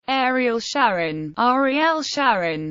Ariel Sharon,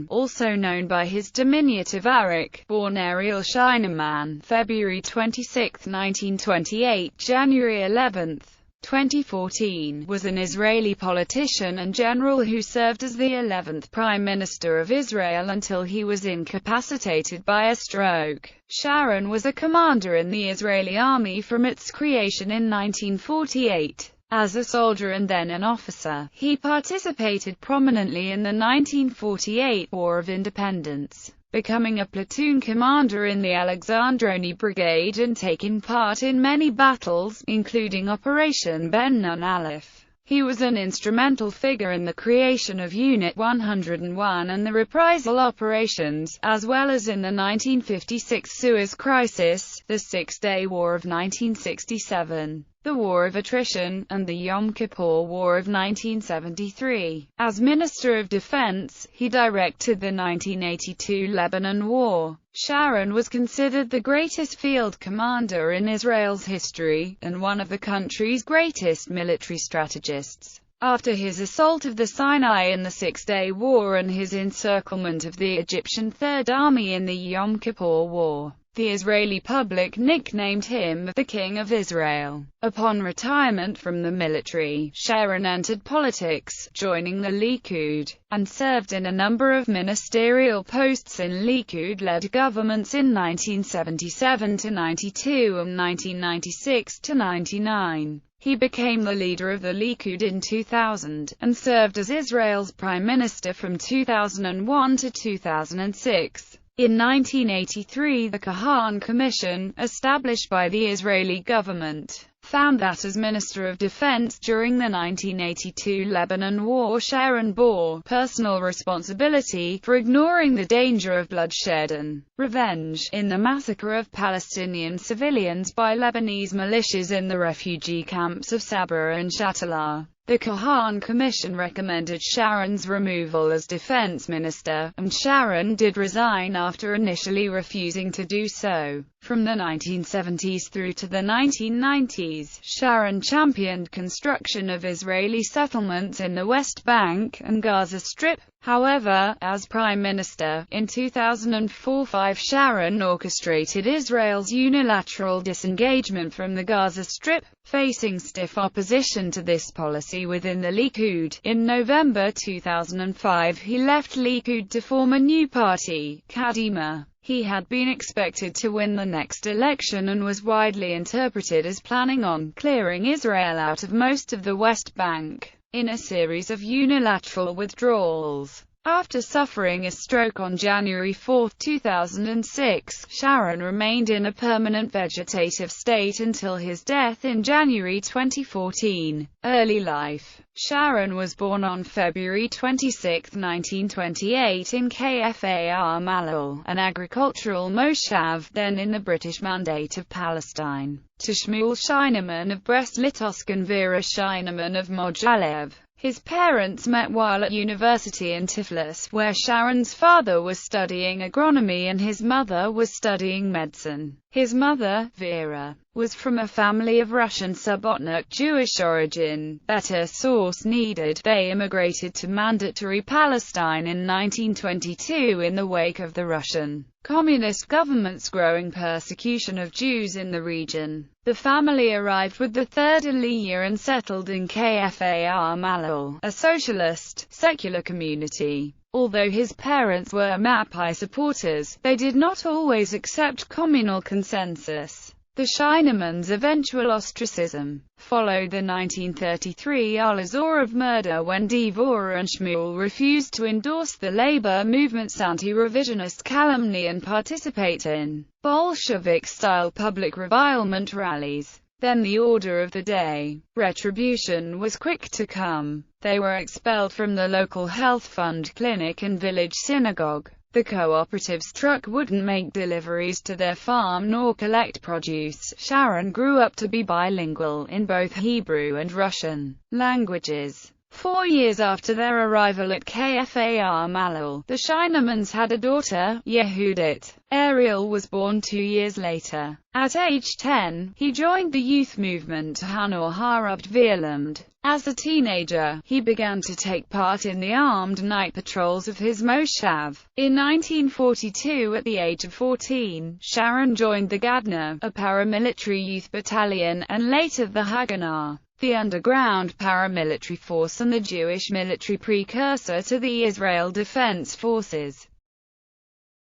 also known by his diminutive Arik, born Ariel Sharon, February 26, 1928, January 11, 2014, was an Israeli politician and general who served as the 11th Prime Minister of Israel until he was incapacitated by a stroke. Sharon was a commander in the Israeli army from its creation in 1948. As a soldier and then an officer, he participated prominently in the 1948 War of Independence, becoming a platoon commander in the Alexandroni Brigade and taking part in many battles, including Operation Ben Nun Aleph. He was an instrumental figure in the creation of Unit 101 and the reprisal operations, as well as in the 1956 Suez Crisis, the Six-Day War of 1967, the War of Attrition, and the Yom Kippur War of 1973. As Minister of Defense, he directed the 1982 Lebanon War. Sharon was considered the greatest field commander in Israel's history, and one of the country's greatest military strategists. After his assault of the Sinai in the Six-Day War and his encirclement of the Egyptian Third Army in the Yom Kippur War, the Israeli public nicknamed him the King of Israel. Upon retirement from the military, Sharon entered politics, joining the Likud, and served in a number of ministerial posts in Likud-led governments in 1977–92 and 1996–99. He became the leader of the Likud in 2000, and served as Israel's prime minister from 2001 to 2006. In 1983, the Kahan Commission, established by the Israeli government, found that as Minister of Defense during the 1982 Lebanon War, Sharon bore personal responsibility for ignoring the danger of bloodshed and revenge in the massacre of Palestinian civilians by Lebanese militias in the refugee camps of Sabra and Shatila. The Kahan Commission recommended Sharon's removal as defense minister, and Sharon did resign after initially refusing to do so. From the 1970s through to the 1990s, Sharon championed construction of Israeli settlements in the West Bank and Gaza Strip. However, as Prime Minister, in 2004–5 Sharon orchestrated Israel's unilateral disengagement from the Gaza Strip, facing stiff opposition to this policy within the Likud. In November 2005 he left Likud to form a new party, Kadima. He had been expected to win the next election and was widely interpreted as planning on clearing Israel out of most of the West Bank, in a series of unilateral withdrawals. After suffering a stroke on January 4, 2006, Sharon remained in a permanent vegetative state until his death in January 2014. Early life. Sharon was born on February 26, 1928 in Kfar Malal, an agricultural moshav, then in the British Mandate of Palestine, to Shmuel Shineman of Brest-Litovsk and Vera Shineman of Moghilev. His parents met while at university in Tiflis, where Sharon's father was studying agronomy and his mother was studying medicine. His mother, Vera, was from a family of Russian Subotnik Jewish origin. Better source needed. They immigrated to Mandatory Palestine in 1922 in the wake of the Russian Communist government's growing persecution of Jews in the region. The family arrived with the Third Aliyah and settled in Kfar Malal, a socialist, secular community. Although his parents were Mapai supporters, they did not always accept communal consensus. The Shinemans' eventual ostracism followed the 1933 Al-Azorov murder when Devorah and Shmuel refused to endorse the labor movement's anti-revisionist calumny and participate in Bolshevik-style public revilement rallies. Then the order of the day. Retribution was quick to come. They were expelled from the local health fund clinic and village synagogue. The cooperative's truck wouldn't make deliveries to their farm nor collect produce. Sharon grew up to be bilingual in both Hebrew and Russian languages. 4 years after their arrival at Kfar Malal, the Shinemans had a daughter, Yehudit. Ariel was born 2 years later. At age 10, he joined the youth movement Hanor Harubd Vierlamd. As a teenager, he began to take part in the armed night patrols of his moshav. In 1942, at the age of 14, Sharon joined the Gadna, a paramilitary youth battalion, and later the Haganah, the underground paramilitary force and the Jewish military precursor to the Israel Defense Forces.